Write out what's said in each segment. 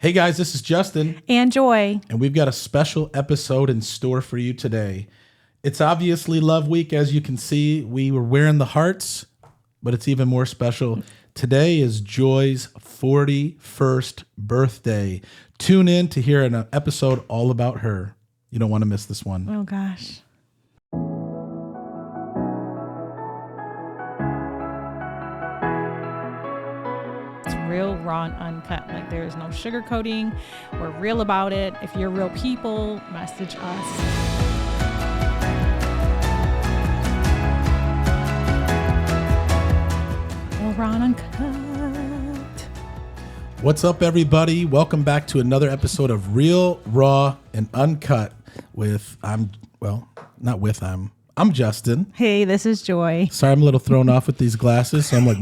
Hey guys, this is Justin. And Joy. And we've got a special episode in store for you today. It's obviously Love Week, as you can see. We were wearing the hearts, but it's even more special. Today is Joy's 41st birthday. Tune in to hear an episode all about her. You don't want to miss this one. Oh, gosh. Real, raw, and uncut. Like, there is no sugarcoating. We're real about it. If you're real people, message us. Real, raw, and uncut. What's up, everybody? Welcome back to another episode of Real, Raw, and Uncut I'm Justin. Hey, this is Joy. Sorry, I'm a little thrown off with these glasses. So I'm like,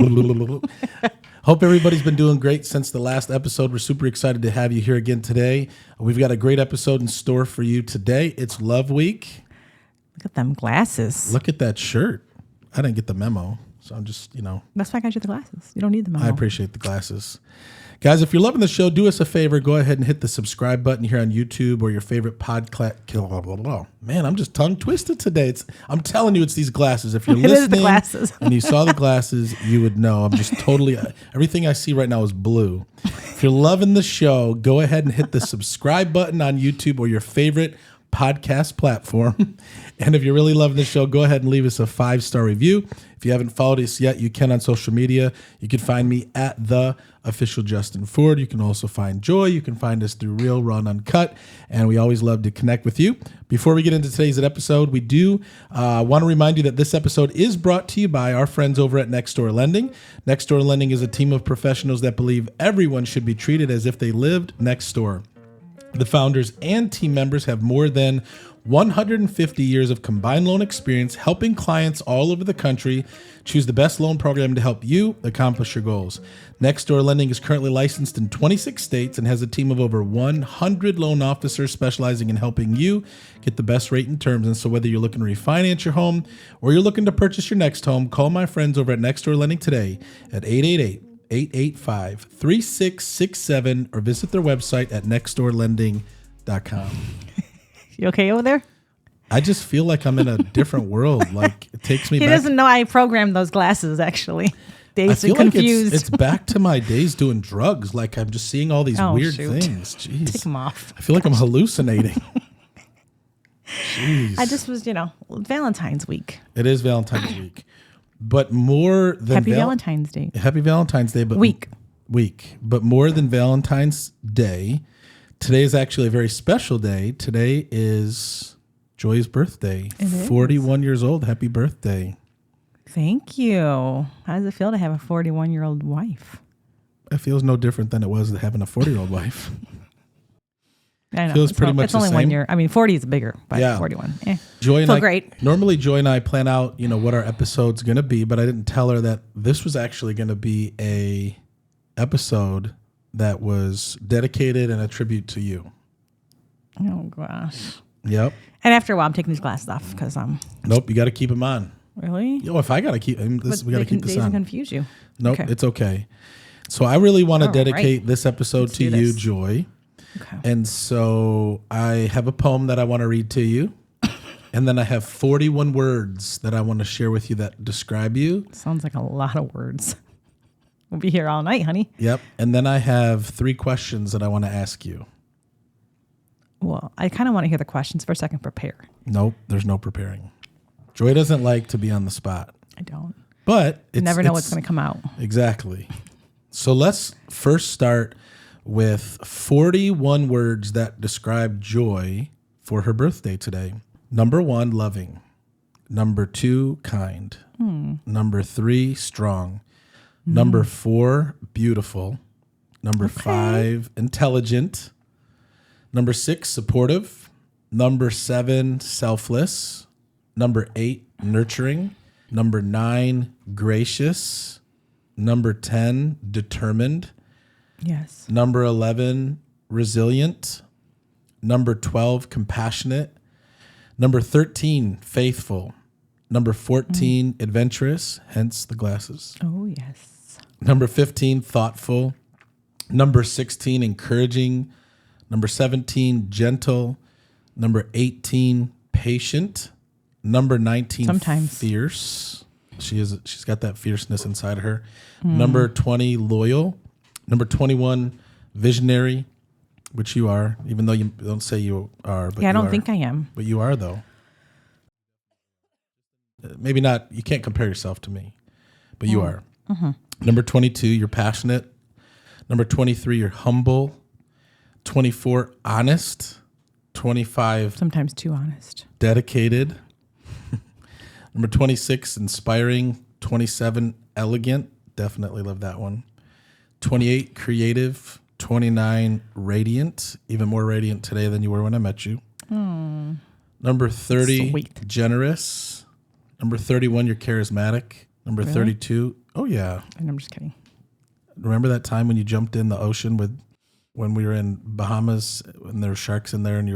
hope everybody's been doing great since the last episode. We're super excited to have you here again today. We've got a great episode in store for you today. It's Love Week. Look at them glasses. Look at that shirt. I didn't get the memo, so I'm just, That's why I got you the glasses. You don't need the memo. I appreciate the glasses. Guys, if you're loving the show, do us a favor. Go ahead and hit the subscribe button here on YouTube or your favorite podcast. Man, I'm just tongue twisted today. I'm telling you, it's these glasses. If you're listening the glasses. and you saw the glasses, you would know. I'm just totally, everything I see right now is blue. If you're loving the show, go ahead and hit the subscribe button on YouTube or your favorite podcast platform. And if you're really loving the show, go ahead and leave us a 5-star review. If you haven't followed us yet, you can on social media. You can find me at the official Justin Ford. You can also find Joy. You can find us through Real, Raw, and Uncut. And we always love to connect with you. Before we get into today's episode, we do want to remind you that this episode is brought to you by our friends over at Nextdoor Lending. Nextdoor Lending is a team of professionals that believe everyone should be treated as if they lived next door. The founders and team members have more than 150 years of combined loan experience helping clients all over the country choose the best loan program to help you accomplish your goals. Nextdoor Lending is currently licensed in 26 states and has a team of over 100 loan officers specializing in helping you get the best rate and terms. And so whether you're looking to refinance your home or you're looking to purchase your next home, call my friends over at Nextdoor Lending today at 888-885-3667 or visit their website at nextdoorlending.com. You okay over there? I just feel like I'm in a different world. Like, it takes me back. He doesn't know I programmed those glasses, actually. Days are confused. Like it's back to my days doing drugs. Like, I'm just seeing all these weird things. Jeez. Take them off. I feel like I'm hallucinating. Jeez. I just was, Valentine's week. It is Valentine's week. But more than Happy Valentine's Day. Happy Valentine's Day. But week. But more than Valentine's Day, today is actually a very special day. Today is Joy's birthday. It 41 years old. Happy birthday. Thank you. How does it feel to have a 41-year-old wife? It feels no different than it was having a 40-year-old wife. I know. Feels pretty much it's only the 1 same. year. I mean, 40 is bigger, but 41. Joy and I, great. Normally, Joy and I plan out, what our episode's going to be, but I didn't tell her that this was actually going to be a episode that was dedicated and a tribute to you. Oh, gosh. Yep. And after a while, I'm taking these glasses off because Nope, you got to keep them on. Really? If I got to keep them, we got to keep this on. Confuse you. Nope, It's okay. So I really want to dedicate right. this episode to you, Joy. Okay. And so I have a poem that I want to read to you. And then I have 41 words that I want to share with you that describe you. Sounds like a lot of words. We'll be here all night, honey. Yep. And then I have 3 questions that I want to ask you. Well, I kind of want to hear the questions first. I can prepare. Nope, there's no preparing. Joy doesn't like to be on the spot. I don't. But You never know what's going to come out. Exactly. So let's first start with 41 words that describe Joy for her birthday today. Number 1, loving. Number 2, kind. Number 3, strong. Number 4, beautiful. Number 5, intelligent. Number 6, supportive. Number 7, selfless. Number 8, nurturing. Number 9, gracious. Number 10, determined. Yes. Number 11, resilient. Number 12, compassionate. Number 13, faithful. Number 14, adventurous, hence the glasses. Oh, yes. Number 15, thoughtful. Number 16, encouraging. Number 17, gentle. Number 18, patient. Number 19, Sometimes. fierce. She's got that fierceness inside of her. Number 20, loyal. Number 21, visionary, which you are, even though you don't say you are. But Yeah, I you don't are. think I am. But you are, though. Maybe not. You can't compare yourself to me, but you are. Number 22, you're passionate. Number 23, you're humble. 24, honest. 25, Sometimes too honest. dedicated. Number 26, inspiring. 27, elegant. Definitely love that one. 28, creative. 29, radiant. Even more radiant today than you were when I met you. Number 30, Sweet. generous. Number 31, you're charismatic. Number Really? 32, oh yeah. And I'm just kidding. Remember that time when you jumped in the ocean when we were in Bahamas and there were sharks in there and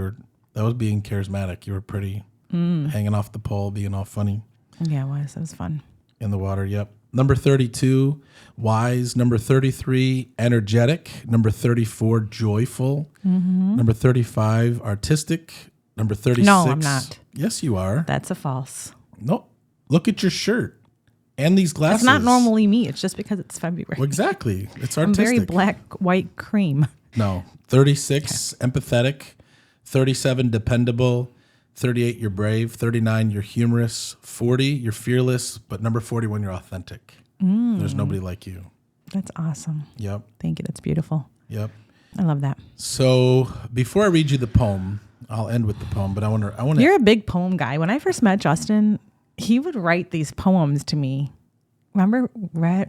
that was being charismatic. You were pretty hanging off the pole, being all funny Yeah, it was. That was fun. in the water. Yep. Number 32, wise. Number 33, energetic. Number 34, joyful. Number 35, artistic. Number 36. No, I'm not. Yes, you are. That's a false. No. Look at your shirt and these glasses. It's not normally me. It's just because it's February. Well, exactly. It's I'm artistic. very black, white, cream. No. 36, empathetic. 37, dependable. 38, you're brave. 39, you're humorous. 40, you're fearless. But number 41, you're authentic. There's nobody like you. That's awesome. Yep. Thank you. That's beautiful. Yep. I love that. So before I read you the poem, I'll end with the poem, but I want to. You're a big poem guy. When I first met Justin, he would write these poems to me. Remember,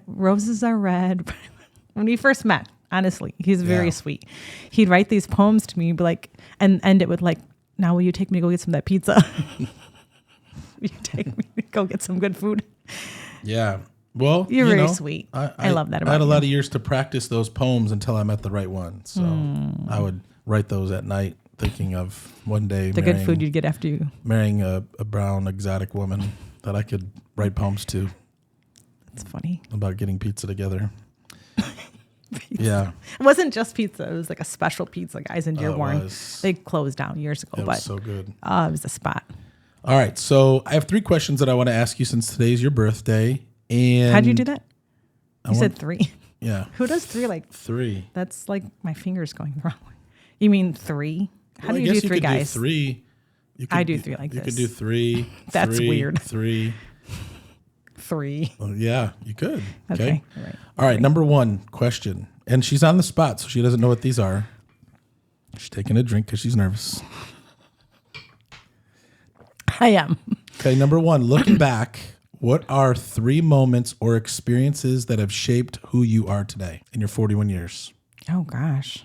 roses are red. When we first met, honestly, he's very sweet. He'd write these poems to me, and end it with like, "Now will you take me to go get some of that pizza? You take me to go get some good food." Yeah. Well, You're very sweet. I love that about I had a you. lot of years to practice those poems until I met the right one. So I would write those at night, thinking of one day The good food you'd get after you. marrying a brown exotic woman that I could write poems to It's funny. about getting pizza together. Pizza. Yeah. It wasn't just pizza. It was like a special pizza, guys, in Dearborn. was. They closed down years ago, It but was so good. it was a spot. All right. So I have 3 questions that I want to ask you since today's your birthday. And How'd you do that? You said 3. Yeah. Who does 3? Like 3. that's like my fingers going the wrong way. You mean 3? How Well, do I you guess do 3, could guys? Do 3. I do 3 like you this. could do 3. That's 3, weird. 3. 3. Well, yeah, you could. Okay. All right. All right. Number 1 question. And she's on the spot, so she doesn't know what these are. She's taking a drink because she's nervous. I am. Okay. Number 1, looking back, what are 3 moments or experiences that have shaped who you are today in your 41 years? Oh gosh.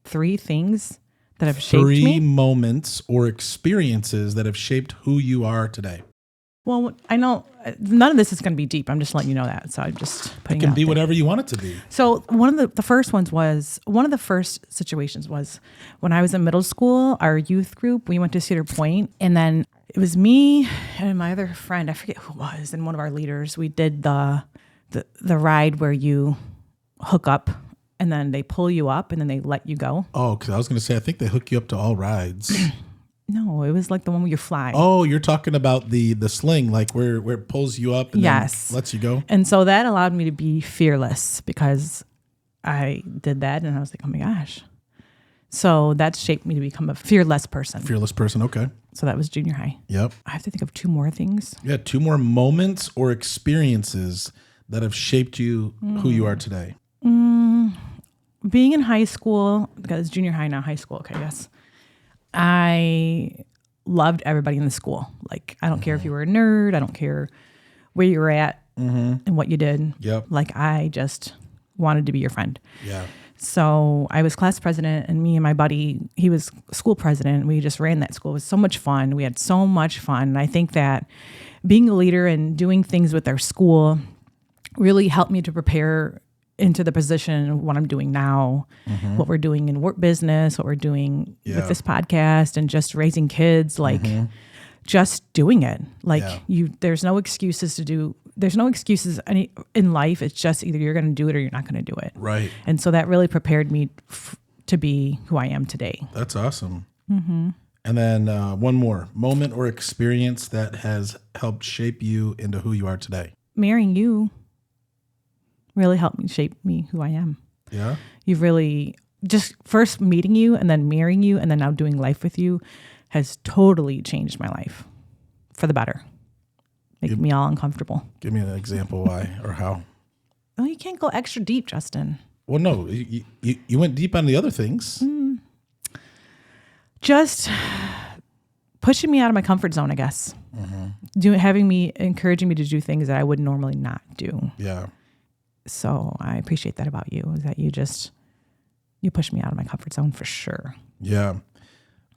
3 things that have shaped 3 me. moments or experiences that have shaped who you are today. Well, I know none of this is going to be deep. I'm just letting you know that. So I'm just putting It can out be there. whatever you want it to be. So one of the first ones was, one of the first situations was when I was in middle school, our youth group, we went to Cedar Point, and then it was me and my other friend, I forget who it was, and one of our leaders. We did the ride where you hook up and then they pull you up and then they let you go. Oh, because I was going to say, I think they hook you up to all rides. No, it was like the one where you fly. Oh, you're talking about the sling, like where it pulls you up and Yes. then lets you go? And so that allowed me to be fearless because I did that and I was like, oh my gosh. So that shaped me to become a fearless person. Fearless person, okay. So that was junior high. Yep. I have to think of 2 more things. Yeah, 2 more moments or experiences that have shaped you who you are today. Being in high school, because junior high, now high school, okay, yes. I loved everybody in the school. Like, I don't care if you were a nerd. I don't care where you were at and what you did. Yep. Like, I just wanted to be your friend. Yeah. So I was class president, and me and my buddy, he was school president. We just ran that school. It was so much fun. We had so much fun. And I think that being a leader and doing things with our school really helped me to prepare into the position of what I'm doing now, what we're doing in work business, what we're doing with this podcast, and just raising kids. Like, just doing it. Like Yeah. there's no excuses there's no excuses in life. It's just either you're going to do it or you're not going to do it. Right. And so that really prepared me to be who I am today. That's awesome. Mm-hmm. And then one more moment or experience that has helped shape you into who you are today. Marrying you really helped me shape me who I am. Yeah. You've really just first meeting you and then marrying you and then now doing life with you has totally changed my life for the better. Making me all uncomfortable. Give me an example why or how. Oh, you can't go extra deep, Justin. Well, no, you went deep on the other things. Just pushing me out of my comfort zone, I guess. Encouraging me to do things that I would normally not do. Yeah. So I appreciate that about you, is that you push me out of my comfort zone for sure. Yeah.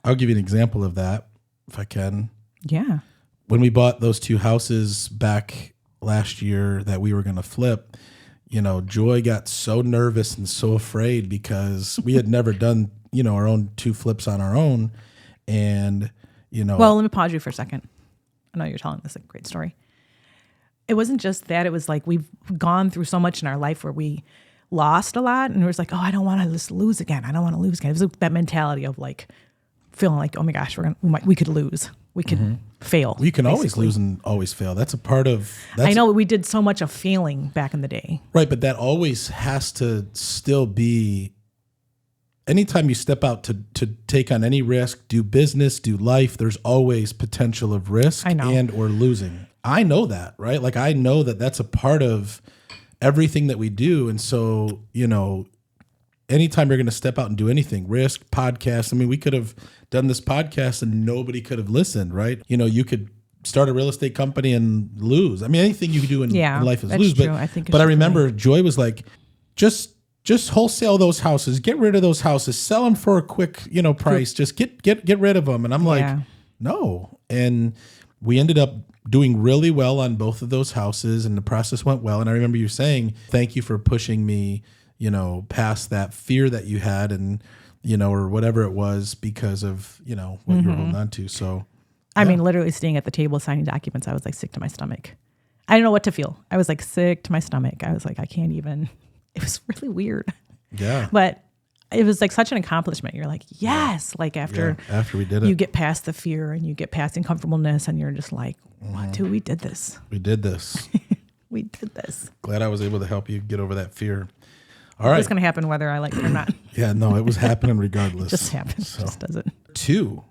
I'll give you an example of that if I can. Yeah. When we bought those 2 houses back last year that we were going to flip, Joy got so nervous and so afraid because we had never done, our own 2 flips on our own. And, Well, let me pause you for a second. I know you're telling this a great story. It wasn't just that. It was like we've gone through so much in our life where we lost a lot. And it was like, oh, I don't want to just lose again. I don't want to lose again. It was that mentality of like feeling like, oh my gosh, we could lose. We could fail. We can always lose and always fail. That's a part of... I know we did so much of failing back in the day. Right, but that always has to still be... Anytime you step out to take on any risk, do business, do life, there's always potential of risk and or losing. I know that, right? Like I know that that's a part of everything that we do. And so, anytime you're going to step out and do anything, risk, podcast. I mean, we could have done this podcast and nobody could have listened, right? You could start a real estate company and lose. I mean, anything you can do in life is lose. True. But I remember Joy was like, just wholesale those houses, get rid of those houses, sell them for a quick, price, just get rid of them. And I'm like, no. And we ended up doing really well on both of those houses and the process went well. And I remember you saying, thank you for pushing me, past that fear that you had and, or whatever it was because of, what you were holding on to. So, I mean, literally staying at the table, signing documents, I was like sick to my stomach. I didn't know what to feel. I was like sick to my stomach. I was like, I can't even, it was really weird. Yeah. But it was like such an accomplishment. You're like, yes. Like after we did it, you get past the fear and you get past uncomfortableness and you're just like, what, dude, we did this. We did this. We did this. Glad I was able to help you get over that fear. All right. It's going to happen whether I like it or not. Yeah, no, it was happening regardless. It just happens. So. It just does it. 2,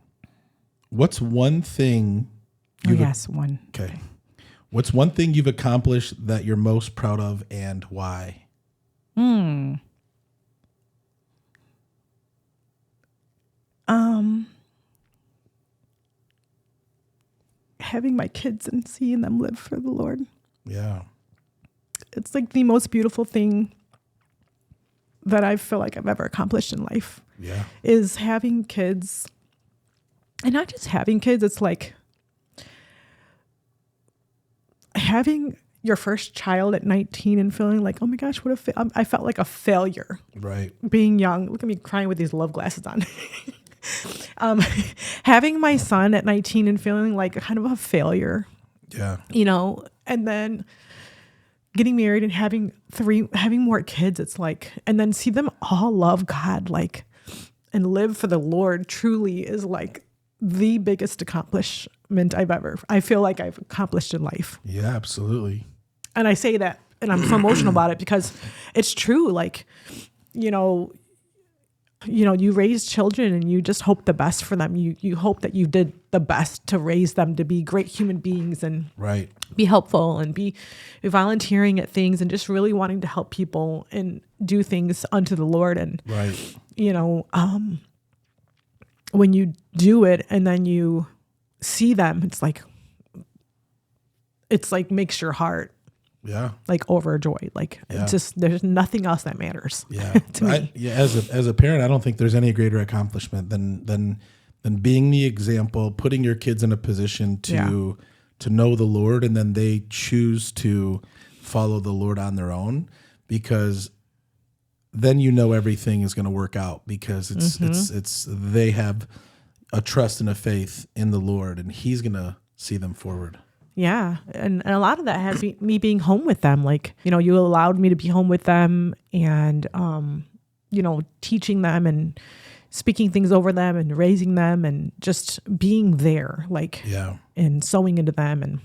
what's one thing one. Okay. What's one thing you've accomplished that you're most proud of and why? Having my kids and seeing them live for the Lord. Yeah. It's like the most beautiful thing that I feel like I've ever accomplished in life. Yeah. Is having kids. And not just having kids, it's like having your first child at 19 and feeling like, oh my gosh, I felt like a failure. Right. Being young. Look at me crying with these love glasses on. Having my son at 19 and feeling like kind of a failure. Yeah. And then getting married and having more kids. It's like, and then see them all love God, like, and live for the Lord truly is like the biggest accomplishment I feel like I've accomplished in life. Yeah, absolutely. And I say that, and I'm so emotional about it because it's true. Like, you raise children and you just hope the best for them. You hope that you did the best to raise them to be great human beings and right. Be helpful and be volunteering at things and just really wanting to help people and do things unto the Lord. And, right. When you do it and then you see them, it's like makes your heart like overjoyed. Like it's just, there's nothing else that matters. Yeah. To me. As a parent, I don't think there's any greater accomplishment than being the example, putting your kids in a position to know the Lord, and then they choose to follow the Lord on their own, because then everything is going to work out, because it's they have a trust and a faith in the Lord, and He's going to see them forward. Yeah. And a lot of that has me being home with them. Like, you allowed me to be home with them and, teaching them and speaking things over them and raising them and just being there, like, and sewing into them. And,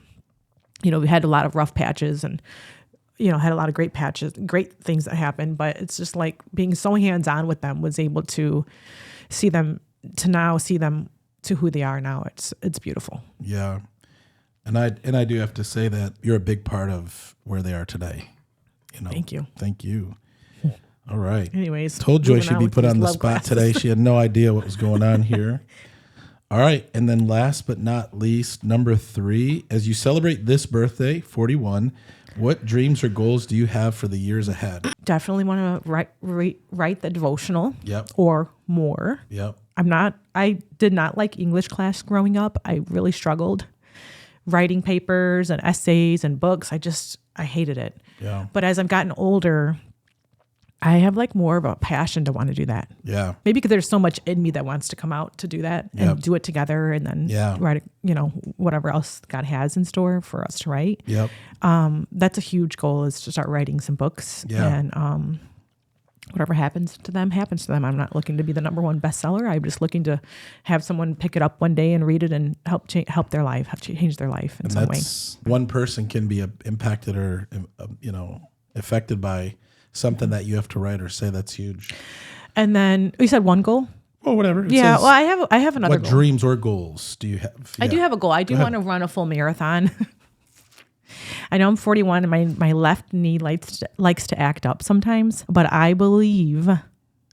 we had a lot of rough patches and, had a lot of great patches, great things that happened, but it's just like being so hands-on with them, was able to see them to who they are now. It's beautiful. Yeah. And I do have to say that you're a big part of where they are today. Thank you. Thank you. All right. Anyways, told Joy she'd be put on the spot today. She had no idea what was going on here. All right. And then last but not least, number 3, as you celebrate this birthday, 41, what dreams or goals do you have for the years ahead? Definitely want to write the devotional. Yep. Or more. Yep. I did not like English class growing up. I really struggled writing papers and essays and books. I hated it. Yeah. But as I've gotten older, I have like more of a passion to want to do that. Yeah. Maybe because there's so much in me that wants to come out to do that and do it together and then write, whatever else God has in store for us to write. Yep. That's a huge goal, is to start writing some books. Yeah. And whatever happens to them. I'm not looking to be the number one bestseller. I'm just looking to have someone pick it up one day and read it and help their life, change their life in some way. One person can be impacted or, affected by something that you have to write or say. That's huge. And then you said one goal? Well, whatever. Well, I have another goal. What dreams or goals do you have? I do have a goal. I do want to run a full marathon. I know I'm 41 and my left knee likes to act up sometimes, but I believe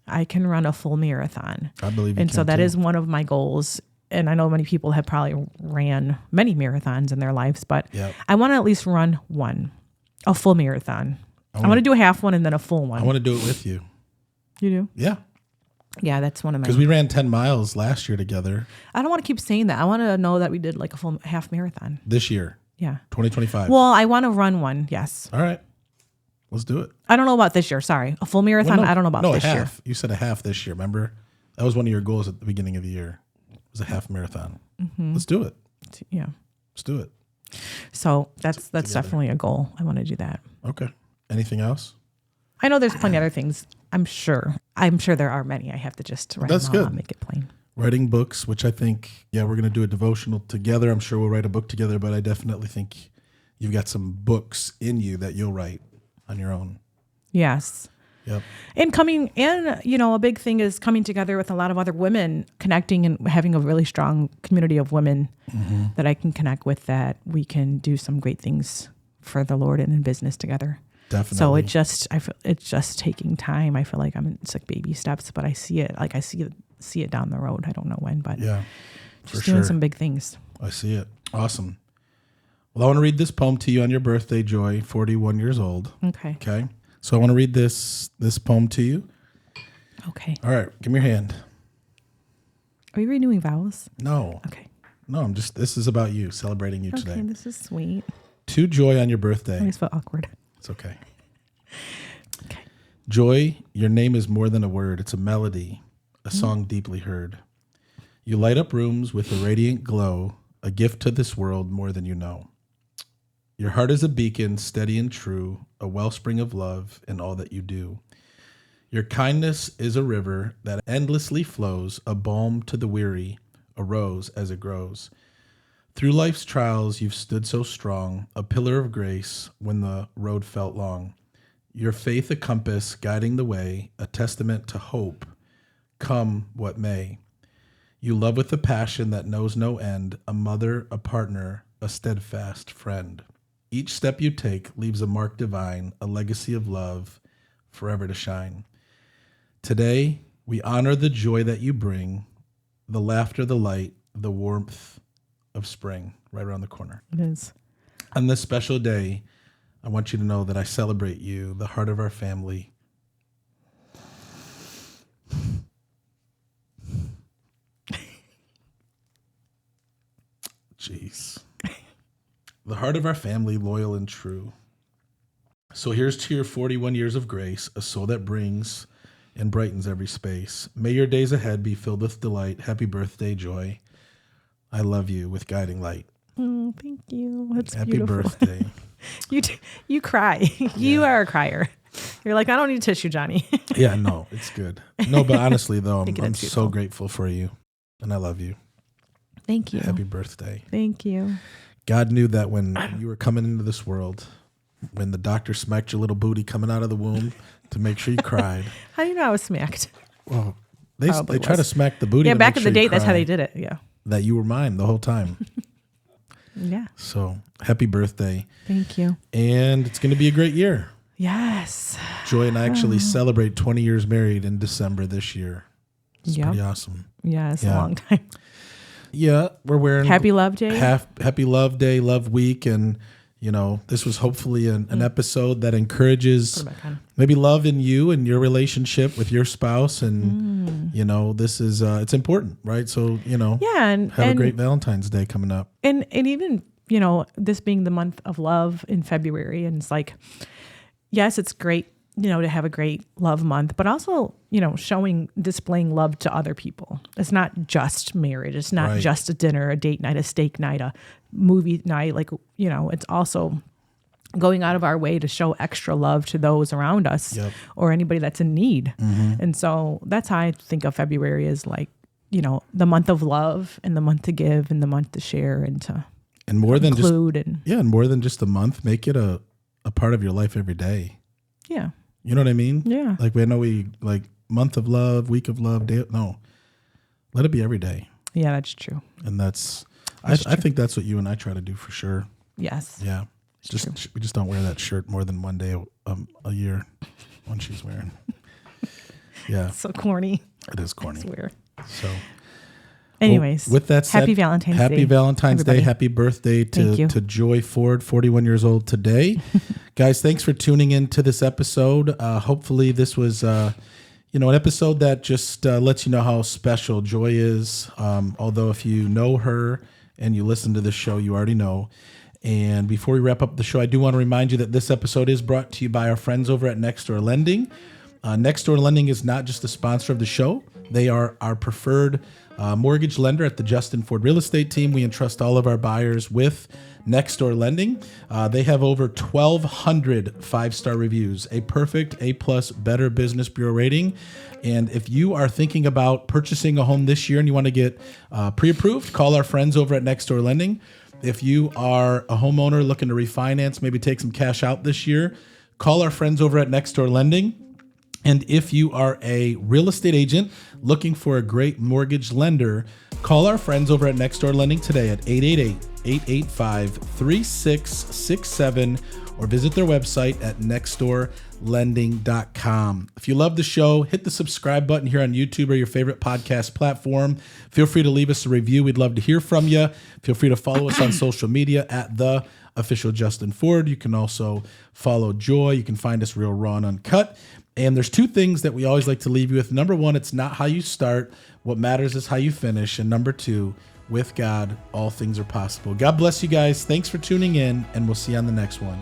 I can run a full marathon. I believe you And can so that too. is one of my goals. And I know many people have probably ran many marathons in their lives, but I want to at least run a full marathon. I want to do a half one and then a full one. I want to do it with you. You do? Yeah. Yeah, that's one of my... Because we ran 10 miles last year together. I don't want to keep saying that. I want to know that we did like a full half marathon. This year. Yeah. 2025. Well, I want to run one, yes. All right. Let's do it. I don't know about this year, sorry. A full marathon, I don't know about this a half. year. You said a half this year, remember? That was one of your goals at the beginning of the year. It was a half marathon. Mm-hmm. Let's do it. Yeah. Let's do it. So that's definitely a goal. I want to do that. Okay. Anything else? I know there's plenty of other things. I'm sure there are many. I have to just write them all out and make it plain. Writing books, which I think, we're going to do a devotional together. I'm sure we'll write a book together, but I definitely think you've got some books in you that you'll write on your own. Yes. Yep. And a big thing is coming together with a lot of other women, connecting and having a really strong community of women that I can connect with, that we can do some great things for the Lord and in business together. Definitely. So it's just taking time. I feel like it's like baby steps, but I see it down the road. I don't know when, but just doing some big things. I see it. Awesome. Well, I want to read this poem to you on your birthday, Joy, 41 years old. Okay. Okay. So I want to read this poem to you. Okay. All right. Give me your hand. Are you renewing vows? No. Okay. No, this is about you, celebrating you today. Okay, this is sweet. To Joy on your birthday. I just felt awkward. It's okay. Okay. Joy, your name is more than a word. It's a melody, a song deeply heard. You light up rooms with a radiant glow, a gift to this world more than you know. Your heart is a beacon, steady and true, a wellspring of love in all that you do. Your kindness is a river that endlessly flows, a balm to the weary, a rose as it grows. Through life's trials, you've stood so strong, a pillar of grace when the road felt long. Your faith a compass guiding the way, a testament to hope, come what may. You love with a passion that knows no end, a mother, a partner, a steadfast friend. Each step you take leaves a mark divine, a legacy of love, forever to shine. Today, we honor the joy that you bring, the laughter, the light, the warmth of spring right around the corner. It is. On this special day, I want you to know that I celebrate you, the heart of our family. Jeez. The heart of our family, loyal and true. So here's to your 41 years of grace, a soul that brings and brightens every space. May your days ahead be filled with delight. Happy birthday, Joy. I love you with guiding light. Oh, thank you. That's Happy beautiful. birthday. You cry. You are a crier. You're like, I don't need tissue, Johnny. Yeah, no, it's good. No, but honestly, though, I'm so beautiful. grateful for you, and I love you. Thank you. Happy birthday. Thank you. God knew that when you were coming into this world, when the doctor smacked your little booty coming out of the womb to make sure you cried. How do you know I was smacked? Well, they try to smack the booty. Yeah, to back make in sure the you day, that's how cry, they did it. Yeah. That you were mine the whole time. Yeah. So happy birthday. Thank you. And it's going to be a great year. Yes. Joy and I actually celebrate 20 years married in December this year. It's pretty awesome. Yeah, it's a long time. Yeah, we're wearing Happy Love Day. Happy Love Day, Love Week, and this was hopefully an episode that encourages maybe love in you and your relationship with your spouse, and this is it's important, right? So have a great Valentine's Day coming up, and even this being the month of love in February, and it's like, yes, it's great to have a great love month, but also, displaying love to other people. It's not just marriage. It's not just a dinner, a date night, a steak night, a movie night. It's also going out of our way to show extra love to those around us or anybody that's in need. Mm-hmm. And so that's how I think of February is the month of love and the month to give and the month to share and to more than include. And more than just a month, make it a part of your life every day. Yeah. You know what I mean? Yeah. We month of love, week of love, day. No, let it be every day. Yeah, that's true. And I think that's what you and I try to do for sure. Yes. Yeah. We just don't wear that shirt more than one day a year when she's wearing. Yeah. So corny. It is corny. I swear. So. Anyways, with that said, happy Valentine's Day. Happy Valentine's everybody. Day. Happy birthday to Joy Ford, 41 years old today. Guys, thanks for tuning in to this episode. Hopefully this was, an episode that just lets you know how special Joy is. Although if you know her and you listen to this show, you already know. And before we wrap up the show, I do want to remind you that this episode is brought to you by our friends over at Nextdoor Lending. Nextdoor Lending is not just a sponsor of the show. They are our preferred mortgage lender at the Justin Ford Real Estate Team. We entrust all of our buyers with Nextdoor Lending. They have over 1,200 five-star reviews, a perfect A+ Better Business Bureau rating. And if you are thinking about purchasing a home this year and you want to get pre-approved, call our friends over at Nextdoor Lending. If you are a homeowner looking to refinance, maybe take some cash out this year, call our friends over at Nextdoor Lending. And if you are a real estate agent looking for a great mortgage lender, call our friends over at Nextdoor Lending today at 888-885-3667 or visit their website at nextdoorlending.com. If you love the show, hit the subscribe button here on YouTube or your favorite podcast platform. Feel free to leave us a review. We'd love to hear from you. Feel free to follow us on social media at the official Justin Ford. You can also follow Joy. You can find us Real Raw and Uncut. And there's two things that we always like to leave you with. Number one, it's not how you start. What matters is how you finish. And number two, with God, all things are possible. God bless you guys. Thanks for tuning in, and we'll see you on the next one.